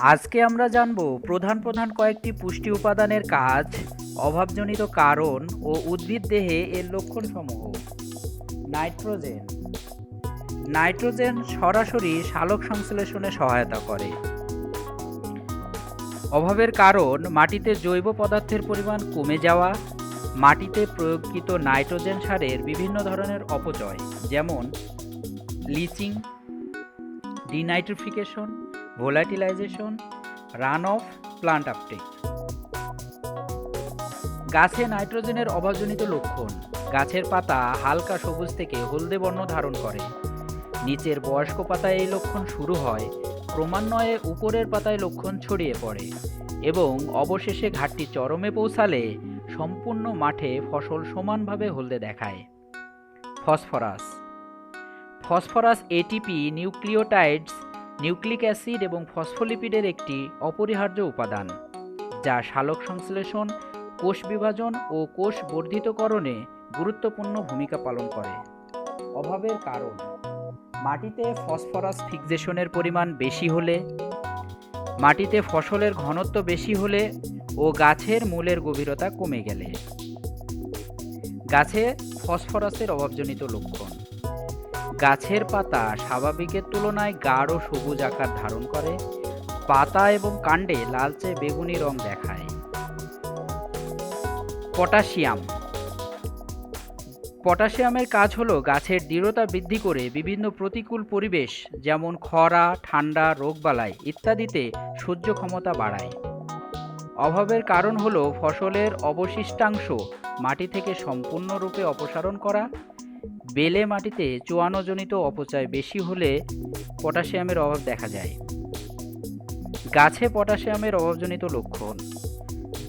আজকে আমরা জানব প্রধান প্রধান কয়েকটি পুষ্টি উপাদানের কাজ, অভাবজনিত কারণ ও উদ্ভিদ দেহে এর লক্ষণসমূহ। নাইট্রোজেন। নাইট্রোজেন সরাসরি সালোক সংশ্লেষণে সহায়তা করে। অভাবের কারণ মাটিতে জৈব পদার্থের পরিমাণ কমে যাওয়া, মাটিতে প্রয়োগকৃত নাইট্রোজেন সারের বিভিন্ন ধরনের অপচয়, যেমন leaching, denitrification, volatilization, run off, plant uptake. গাছে নাইট্রোজেনের অভাবজনিত লক্ষণ। গাছের পাতা হালকা সবুজ থেকে হলদে বর্ণ ধারণ করে। নিচের বয়স্ক পাতায় এই লক্ষণ শুরু হয়, ক্রমান্বয়ে উপরের পাতায় লক্ষণ ছড়িয়ে পড়ে এবং অবশেষে ঘাটতি চরমে পৌঁছালে সম্পূর্ণ মাঠে ফসল সমানভাবে হলদে দেখায়। Phosphorus. Phosphorus ATP, nucleotides, nucleic acid এবং ফসফোলিপিডের একটি অপরিহার্য উপাদান, যা সালোক সংশ্লেষণ, কোষ বিভাজন ও কোষ বর্ধিতকরণে গুরুত্বপূর্ণ ভূমিকা পালন করে। অভাবের কারণ মাটিতে ফসফরাস ফিক্সেশনের পরিমাণ বেশি হলে, মাটিতে ফসলের ঘনত্ব বেশি হলে ও গাছের মূলের গভীরতা কমে গেলে। গাছে ফসফরাসের অভাবজনিত লক্ষণ। গাছের পাতা স্বাভাবিকের তুলনায় গাঢ় সবুজ আকার ধারণ করে, পাতা এবং কাণ্ডে লালচে বেগুনি রং দেখায়। পটাশিয়াম। পটাশিয়ামের কাজ হলো গাছের দৃঢ়তা বৃদ্ধি করে বিভিন্ন প্রতিকূল পরিবেশ যেমন খরা, ঠান্ডা, রোগবালাই ইত্যাদিতে সহ্য ক্ষমতা বাড়ায়। অভাবের কারণ হলো ফসলের অবশিষ্টাংশ মাটি থেকে সম্পূর্ণরূপে অপসারণ করা। বেলে মাটিতে চুয়ানোজনিত অপচয় বেশি হলে পটাশিয়ামের অভাব দেখা যায়। গাছে পটাশিয়ামের অভাবজনিত লক্ষণ।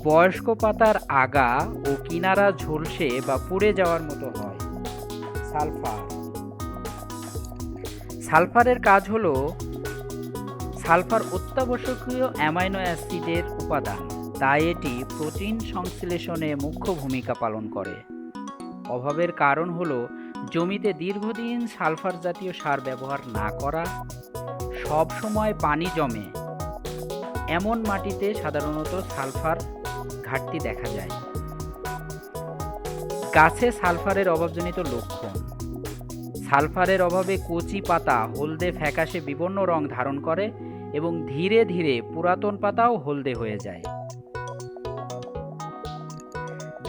বয়স্ক পাতার আগা ও কিনারা ঝলসে বা পুড়ে যাওয়ার মতো হয়। সালফার। সালফারের কাজ হলো, সালফার অত্যাবশ্যকীয় অ্যামাইনো অ্যাসিডের উপাদান, তাই এটি প্রোটিন সংশ্লেষণে মুখ্য ভূমিকা পালন করে। অভাবের কারণ হলো জমিতে দীর্ঘদিন সালফার জাতীয় সার ব্যবহার না করা, সব সময় পানি জমে এমন মাটিতে সাধারণত সালফার ঘাটতি দেখা যায়। গাছে সালফারের অভাবজনিত লক্ষণ। সালফারের অভাবে কচি পাতা হলদে ফ্যাকাশে বিবর্ণ রং ধারণ করে এবং ধীরে ধীরে পুরাতন পাতাও হলদে হয়ে যায়।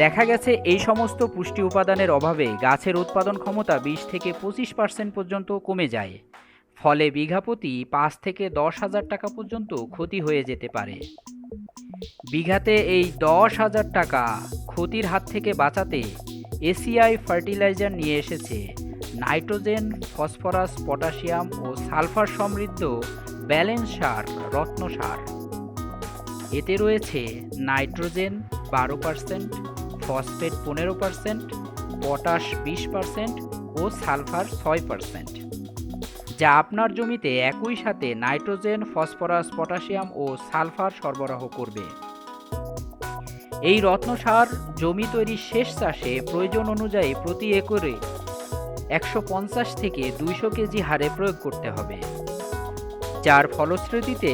দেখা গেছে এই সমস্ত পুষ্টি উপাদানের অভাবে গাছের উৎপাদন ক্ষমতা 20 থেকে 25% পর্যন্ত কমে যায়, ফলে বিঘা প্রতি 5 থেকে 10,000 টাকা পর্যন্ত ক্ষতি হয়ে যেতে পারে। বিঘাতে এই 10,000 টাকা ক্ষতির হাত থেকে বাঁচাতে এসিআই ফার্টিলাইজার নিয়ে এসেছে নাইট্রোজেন, ফসফরাস, পটাশিয়াম ও সালফার সমৃদ্ধ ব্যালেন্স সার, রত্ন সার। এতে রয়েছে নাইট্রোজেন 12%, ফসফেট 15%, পটাশ 20% ও সালফার 6%, যা আপনার জমিতে একই সাথে নাইট্রোজেন, ফসফরাস, পটাশিয়াম ও সালফার সরবরাহ করবে। এই রত্নসার জমি তৈরির শেষ চাষে প্রয়োজন অনুযায়ী প্রতি একরে 150 থেকে 200 কেজি হারে প্রয়োগ করতে হবে, যার ফলশ্রুতিতে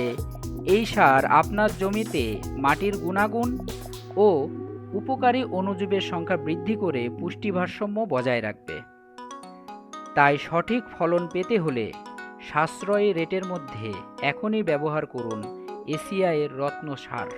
এই সার আপনার জমিতে মাটির গুণাগুণ ও উপকারী অণুজীবের সংখ্যা বৃদ্ধি করে পুষ্টি ভারসাম্য বজায় রাখবে। তাই সঠিক ফলন পেতে হলে সাশ্রয়ী রেটের মধ্যে এখনই ব্যবহার করুন এসিআই এর রত্ন সার।